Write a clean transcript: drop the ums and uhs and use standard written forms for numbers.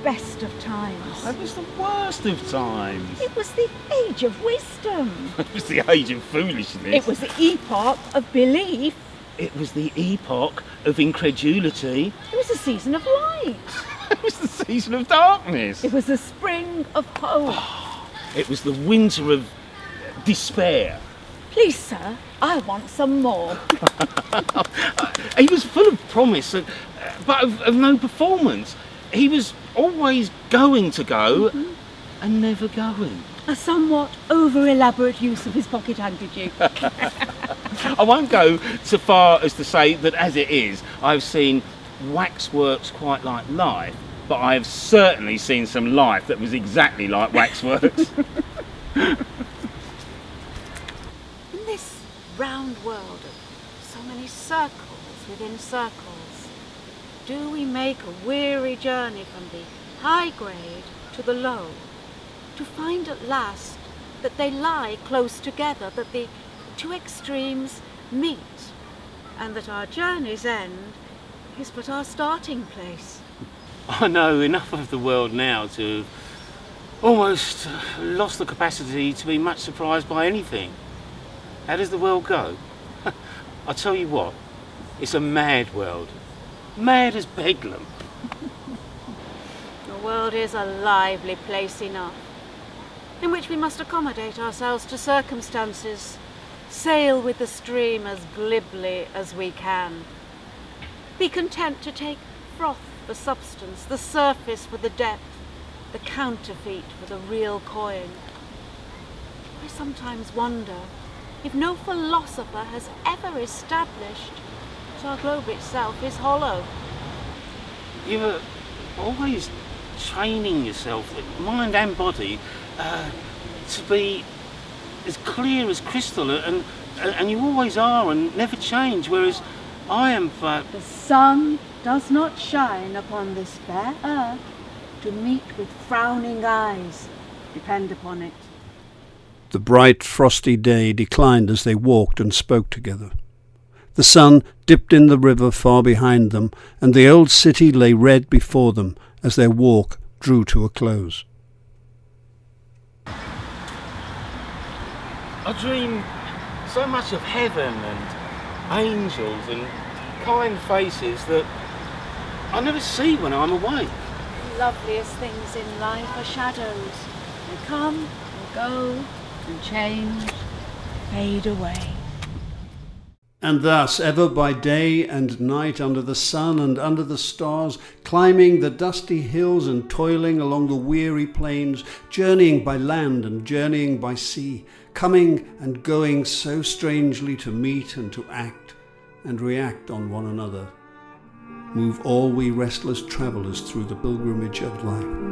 best of times. That was the worst of times. It was the age of wisdom. It was the age of foolishness. It was the epoch of belief. It was the epoch of incredulity. It was the season of light. It was the season of darkness. It was the spring of hope. It was the winter of despair. Please, sir, I want some more. He was full of promise, but of no performance. He was always going to go and never going. A somewhat over-elaborate use of his pocket handkerchief. I won't go so far as to say that as it is, I've seen waxworks quite like life, but I have certainly seen some life that was exactly like waxworks. In this round world of so many circles within circles, do we make a weary journey from the high grade to the low, to find at last that they lie close together, that the two extremes meet, and that our journey's end is but our starting place? I know enough of the world now to have almost lost the capacity to be much surprised by anything. How does the world go? I'll tell you what, it's a mad world. Mad as Bedlam. The world is a lively place enough, in which we must accommodate ourselves to circumstances, sail with the stream as glibly as we can, be content to take froth for substance, the surface for the depth, the counterfeit for the real coin. I sometimes wonder if no philosopher has ever established that our globe itself is hollow. You were always training yourself, mind and body, to be as clear as crystal, and you always are and never change, whereas I am but... The sun does not shine upon this fair earth to meet with frowning eyes, depend upon it. The bright, frosty day declined as they walked and spoke together. The sun dipped in the river far behind them, and the old city lay red before them as their walk drew to a close. I dream so much of heaven and angels and kind faces that I never see when I'm awake. The loveliest things in life are shadows. They come and go and change, fade away. And thus, ever by day and night, under the sun and under the stars, climbing the dusty hills and toiling along the weary plains, journeying by land and journeying by sea, coming and going so strangely to meet and to act and react on one another, move all we restless travellers through the pilgrimage of life.